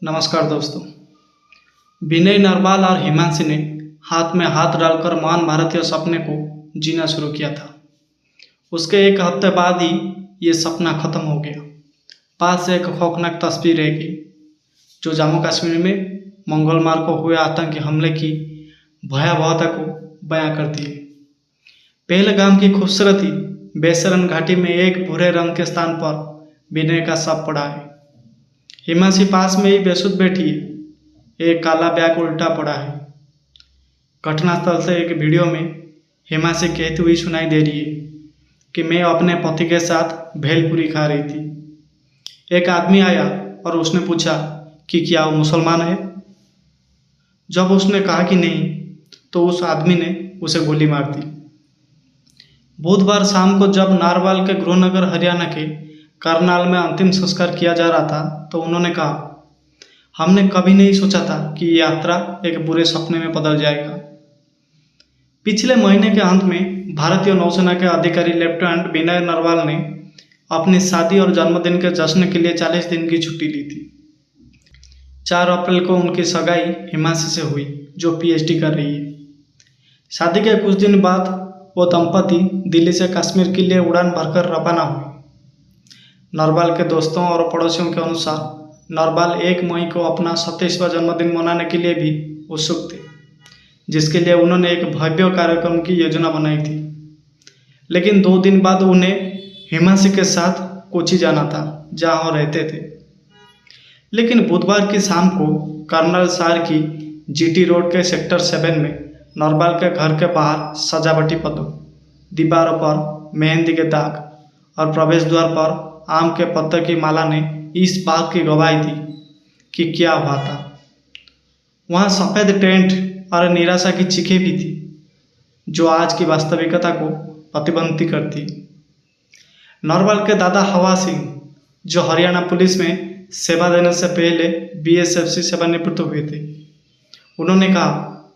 नमस्कार दोस्तों। विनय नरवाल और हिमांशी ने हाथ में हाथ डालकर महान भारतीय सपने को जीना शुरू किया था। उसके एक हफ्ते बाद ही ये सपना खत्म हो गया। पास से एक खौफनाक तस्वीर रह गई जो जम्मू कश्मीर में मंगलवार को हुए आतंकी हमले की भयावहता को बयां करती है। पहलगाम की खूबसूरती बेसरन घाटी में एक भूरे रंग के स्थान पर विनय का शव पड़ा है। हिमांशी पास में ही बेसुध बैठी है। एक काला बैग उल्टा पड़ा है। घटनास्थल से एक वीडियो में हिमांशी कहती हुई सुनाई दे रही है कि मैं अपने पति के साथ भेलपुरी खा रही थी। एक आदमी आया और उसने पूछा कि क्या वो मुसलमान है। जब उसने कहा कि नहीं तो उस आदमी ने उसे गोली मार दी। बुधवार शाम को जब नारवाल के गृहनगर हरियाणा के करनाल में अंतिम संस्कार किया जा रहा था तो उन्होंने कहा, हमने कभी नहीं सोचा था कि ये यात्रा एक बुरे सपने में बदल जाएगा। पिछले महीने के अंत में भारतीय नौसेना के अधिकारी लेफ्टिनेंट विनय नरवाल ने अपनी शादी और जन्मदिन के जश्न के लिए 40 दिन की छुट्टी ली थी। 4 अप्रैल को उनकी सगाई हिमांशी से हुई जो पीएचडी कर रही है। शादी के कुछ दिन बाद वो दंपति दिल्ली से कश्मीर के लिए उड़ान भरकर रवाना हुए। नरवाल के दोस्तों और पड़ोसियों के अनुसार नरवाल 1 मई को अपना 27वां जन्मदिन मनाने के लिए भी उत्सुक थे, जिसके लिए उन्होंने एक भव्य कार्यक्रम की योजना बनाई थी। लेकिन 2 दिन बाद उन्हें हिमांशी के साथ कोची जाना था जहां वो रहते थे। लेकिन बुधवार की शाम को कर्नल शहर की जीटी रोड के सेक्टर 7 में नरवाल के घर के बाहर सजावटी पदों, दीवारों पर मेहंदी के दाग और प्रवेश द्वार पर आम के पत्ते की माला ने इस बात की गवाही दी कि क्या हुआ था। वहाँ सफ़ेद टेंट और निराशा की चीखें भी थी जो आज की वास्तविकता को प्रतिबंधित करती। नरवाल के दादा हवा सिंह, जो हरियाणा पुलिस में सेवा देने से पहले बीएसएफ से सेवानिवृत्त हुए थे, उन्होंने कहा,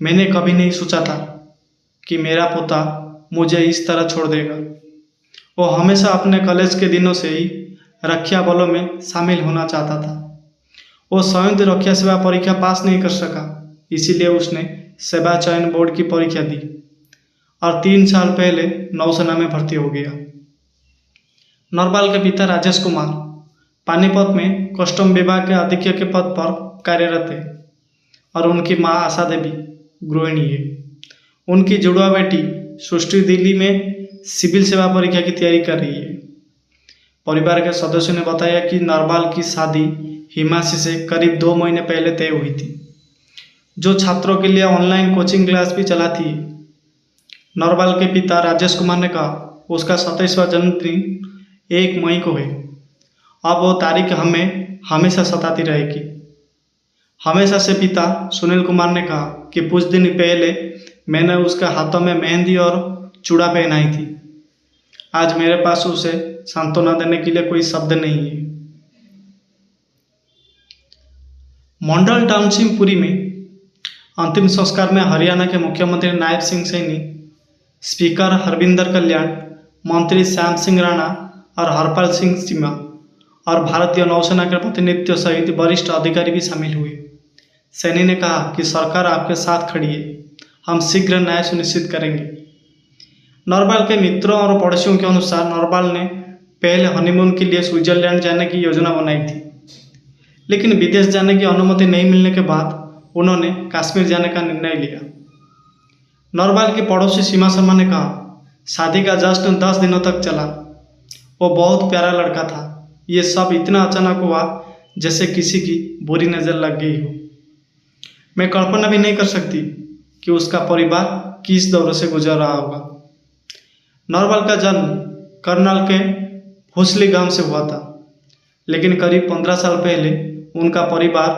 मैंने कभी नहीं सोचा था कि मेरा पोता मुझे इस तरह छोड़ देगा। वो हमेशा अपने कॉलेज के दिनों से ही रक्षा बलों में शामिल होना चाहता था। वो संयुक्त रक्षा सेवा परीक्षा पास नहीं कर सका, इसीलिए उसने सेवा चयन बोर्ड की परीक्षा दी और 3 साल पहले नौसेना में भर्ती हो गया। नरवाल के पिता राजेश कुमार पानीपत में कस्टम विभाग के अधीक्षक के पद पर कार्यरत है और उनकी मां आशा देवी गृहिणी है। उनकी जुड़वा बेटी सृष्टि दिल्ली में सिविल सेवा परीक्षा की तैयारी कर रही है। परिवार के सदस्यों ने बताया कि नरवाल की शादी हिमांशी से करीब 2 महीने पहले तय हुई थी, जो छात्रों के लिए ऑनलाइन कोचिंग क्लास भी चलाती है। नरवाल के पिता राजेश कुमार ने कहा, उसका 27वां जन्मदिन 1 मई को है। अब वो तारीख हमें हमेशा सताती रहेगी। हमेशा से पिता सुनील कुमार ने कहा कि कुछ दिन पहले मैंने उसके हाथों में मेहंदी और चूड़ा पहनाई थी। आज मेरे पास उसे सांत्वना देने के लिए कोई शब्द नहीं है। मंडल टाउनशिप पुरी में अंतिम संस्कार में हरियाणा के मुख्यमंत्री नायब सिंह सैनी, स्पीकर हरविंदर कल्याण, मंत्री श्याम सिंह राणा और हरपाल सिंह चीमा और भारतीय नौसेना के प्रतिनिधित्व सहित वरिष्ठ अधिकारी भी शामिल हुए। सैनी ने कहा कि सरकार आपके साथ खड़ी है, हम शीघ्र न्याय सुनिश्चित करेंगे। नरवाल के मित्रों और पड़ोसियों के अनुसार नरवाल ने पहले हनीमून के लिए स्विट्जरलैंड जाने की योजना बनाई थी, लेकिन विदेश जाने की अनुमति नहीं मिलने के बाद उन्होंने कश्मीर जाने का निर्णय लिया। नरवाल की पड़ोसी सीमा शर्मा ने कहा, शादी का जश्न 10 दिनों तक चला। वो बहुत प्यारा लड़का था। ये सब इतना अचानक हुआ जैसे किसी की बुरी नज़र लग गई हो। मैं कल्पना भी नहीं कर सकती कि उसका परिवार किस दौर से गुजर रहा होगा। नरवाल का जन्म करनाल के भोसली गांव से हुआ था, लेकिन करीब 15 साल पहले उनका परिवार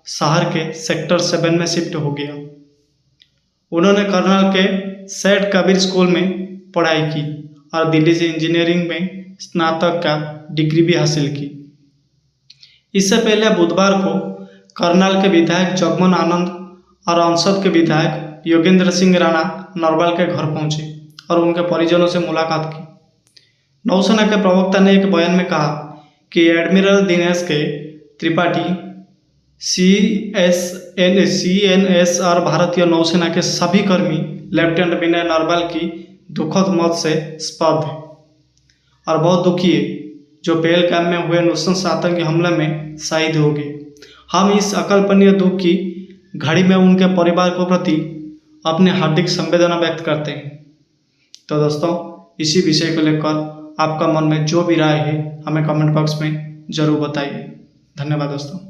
शहर के सेक्टर 7 में शिफ्ट हो गया। उन्होंने करनाल के सेठ कबीर स्कूल में पढ़ाई की और दिल्ली से इंजीनियरिंग में स्नातक का डिग्री भी हासिल की। इससे पहले बुधवार को करनाल के विधायक जगमोहन आनंद और अंसद के विधायक योगेंद्र सिंह राणा नरवाल के घर पहुंचे और उनके परिजनों से मुलाकात की। नौसेना के प्रवक्ता ने एक बयान में कहा कि एडमिरल दिनेश के त्रिपाठी CNS और भारतीय नौसेना के सभी कर्मी लेफ्टिनेंट विनय नरवाल की दुखद मौत से स्तब्ध है और बहुत दुखी है, जो पहलगाम में हुए नृशंस आतंकी हमले में शहीद हो गए। हम इस अकल्पनीय दुख की घड़ी में उनके परिवार के प्रति अपनी हार्दिक संवेदना व्यक्त करते हैं। तो दोस्तों, इसी विषय को लेकर आपका मन में जो भी राय है हमें कमेंट बॉक्स में ज़रूर बताइए। धन्यवाद दोस्तों।